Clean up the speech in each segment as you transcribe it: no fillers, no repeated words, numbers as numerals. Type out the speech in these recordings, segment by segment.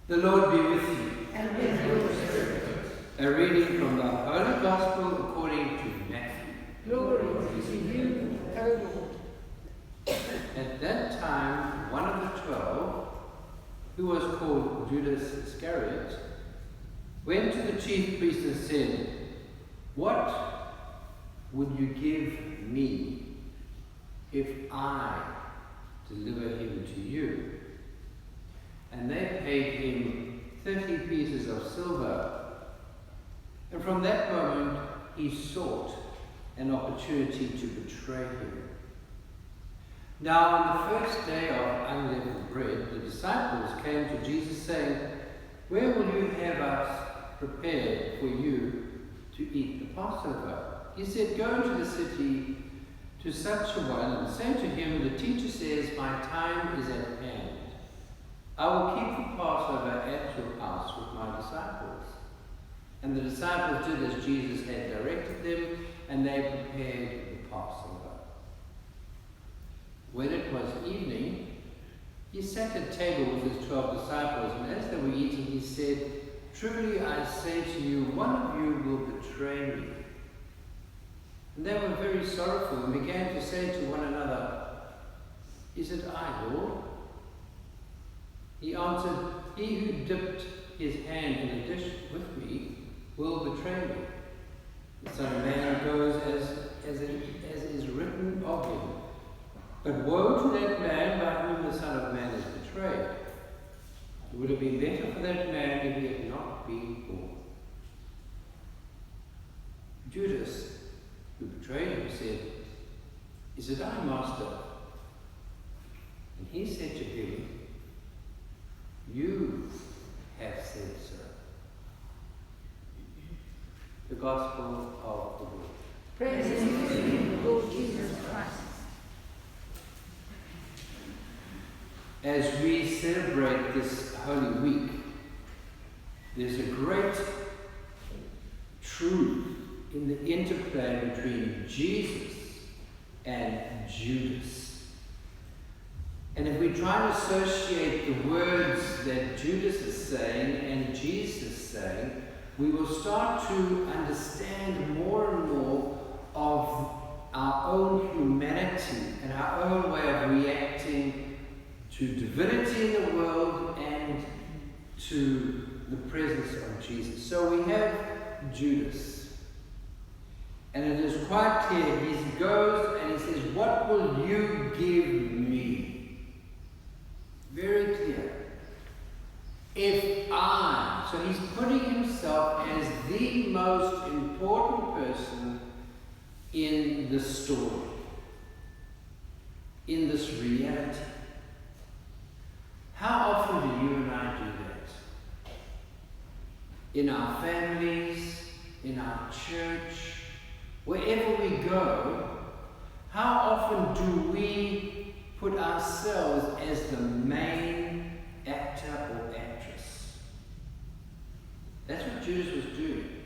The Lord be with you. And with your spirit. A reading from the Holy Gospel according to Matthew. Glory to you, O Lord. At that time, one of the 12, who was called Judas Iscariot, went to the chief priests and said, "What would you give me if I deliver him to you?" And they paid him 30 pieces of silver. And from that moment he sought an opportunity to betray him. Now on the first day of unleavened bread, the disciples came to Jesus saying, "Where will you have us prepared for you to eat the Passover?" He said, "Go into the city to such a one and say to him, 'The teacher says, my time is at hand. I will keep the Passover at your house with my disciples.'" And the disciples did as Jesus had directed them, and they prepared the Passover. When it was evening, he sat at table with his 12 disciples, and as they were eating, he said, "Truly I say to you, one of you will betray me." And they were very sorrowful and began to say to one another, "Is it I, Lord?" He answered, "He who dipped his hand in a dish with me will betray me. The Son of Man goes as is written of him. But woe to that man by whom the Son of Man is betrayed. It would have been better for that man if he had not been born." Judas, who betrayed him, said, "Is it I, Master?" And he said to him, "You have said so." The Gospel of the Lord. Praise to you, Lord Jesus Christ. As we celebrate this Holy Week, there's a great truth in the interplay between Jesus and Judas. And if we try to associate the words that Judas is saying and Jesus is saying, we will start to understand more and more of our own humanity and our own way of reacting to divinity in the world and to the presence of Jesus. So we have Judas. And it is quite clear, he goes and he says, "What will you give me?" Very clear. If I, so he's putting himself as the most important person in the story, in this reality. How often do you and I do that? In our families, in our church, wherever we go, how often do we put ourselves as the main actor or actress? That's what Judas was doing.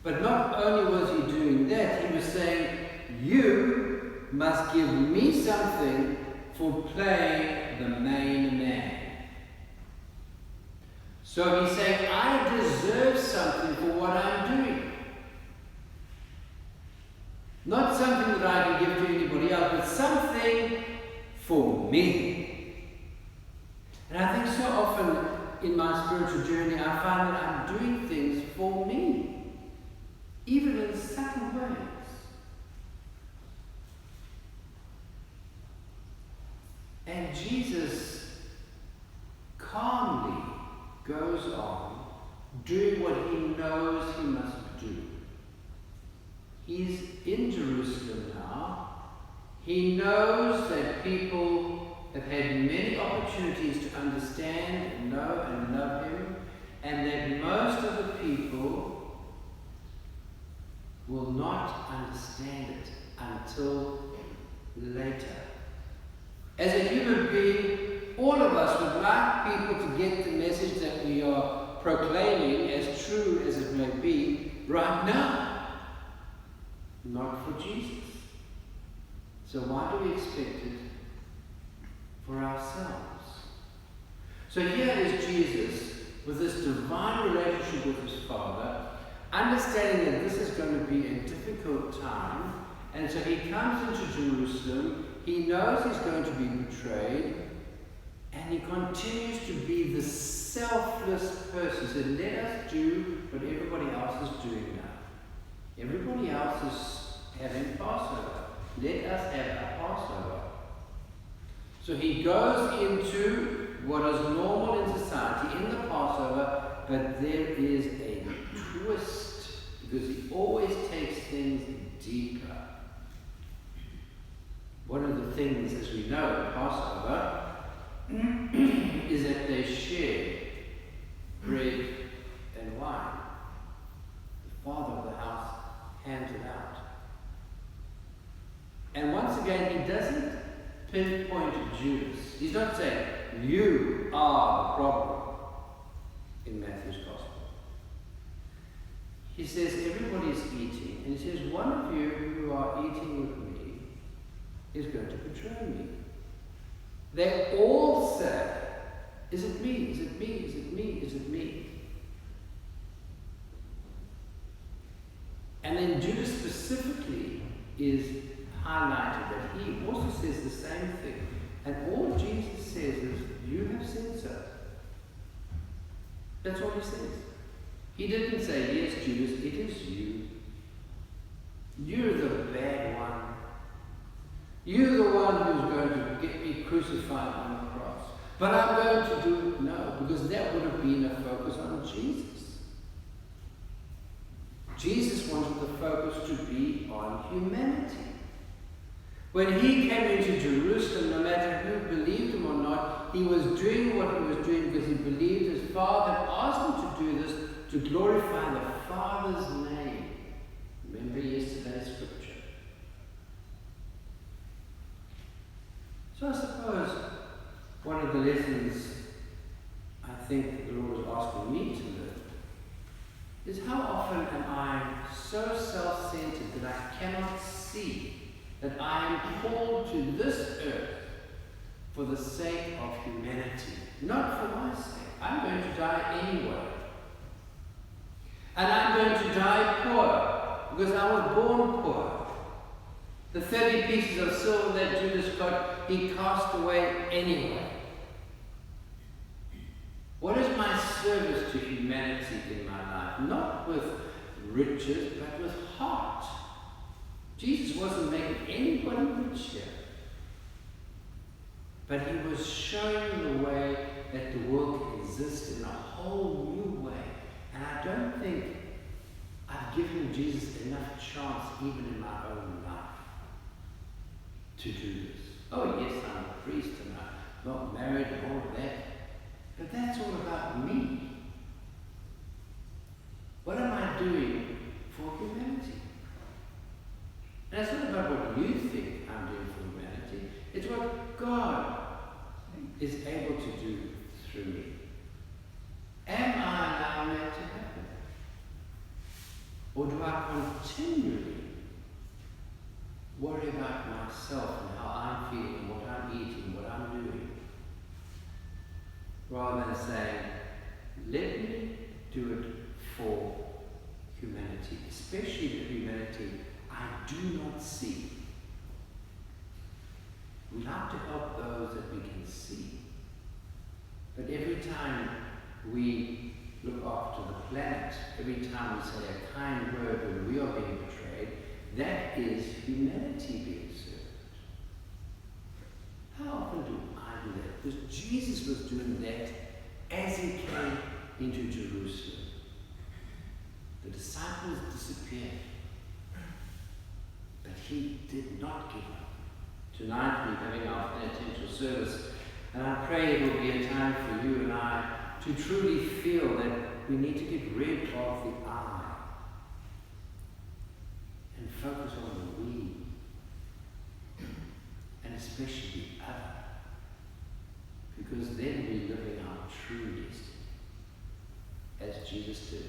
But not only was he doing that, he was saying, "You must give me something for playing the main man." So he's saying, I deserve something for what I'm doing. Not something that I can give to anybody else, but something for me. And I think so often in my spiritual journey, I find that I'm doing things for me, even in subtle ways. And Jesus calmly goes on doing what he knows he must do. He's in Jerusalem now. He knows that people have had many opportunities to understand and know and love him, and that most of the people will not understand it until later. As a human being, all of us would like people to get the message that we are proclaiming, as true as it may be, right now. Not for Jesus. So why do we expect it for ourselves? So here is Jesus with this divine relationship with his Father, understanding that this is going to be a difficult time, and so he comes into Jerusalem. He knows he's going to be betrayed, and he continues to be the selfless person. He said, let us do what everybody else is doing now. Everybody else is having Passover. Let us have a Passover. So he goes into what is normal in society in the Passover, but there is a twist, because he always takes things deeper. One of the things, as we know, at Passover is that they share bread and wine. The father of the house hands it out. And once again, he doesn't pinpoint Judas. He's not saying, you are the problem in Matthew's Gospel. He says, everybody's eating, and he says, one of you who are eating with me is going to betray me. They all say, is it me? Is it me? Is it me? Is it me? And then Judas specifically is highlighted that he also says the same thing. And all Jesus says is, you have said so. That's all he says. He didn't say, yes, Judas, it is you. You're the bad one. You're the one who's going to get me crucified on the cross. But I'm going to do it no, because that would have been a focus on Jesus. Jesus wanted the focus to be on humanity. When he came into Jerusalem, no matter who believed him or not, he was doing what he was doing because he believed his Father had asked him to do this to glorify the Father's name. Remember yesterday's scripture. So I suppose one of the lessons I think the Lord is asking me to learn is how often am I so self-centered that I cannot see that I am called to this earth for the sake of humanity, not for my sake. I'm going to die anyway. And I'm going to die poor, because I was born poor. The 30 pieces of silver that Judas got, he cast away anyway. What is my service to humanity in my life? Not with riches, but with heart. Jesus wasn't making anybody rich here. But he was showing the way that the world can exist in a whole new way. And I don't think I've given Jesus enough chance, even in my own life, to do this. Oh yes, I'm a priest and I'm not married and all of that. But that's all about me. What am I doing for humanity? And it's not about what you think I'm doing for humanity. It's what God is able to do through me. Am I allowing that to happen? Or do I continually worry about myself and how I'm feeling, what I'm eating, what I'm doing? Rather than saying, let me do it for humanity, especially the humanity I do not see. We like to help those that we can see. But every time we look after the planet, every time we say a kind word when we are being betrayed, that is humanity being served. How often do I do that? Because Jesus was doing that as he came into Jerusalem. The disciples disappeared. But he did not give up. Tonight we're having our penitential service, and I pray it will be a time for you and I to truly feel that we need to get rid of the I and focus on the we, and especially the other, because then we're living our true destiny, as Jesus did.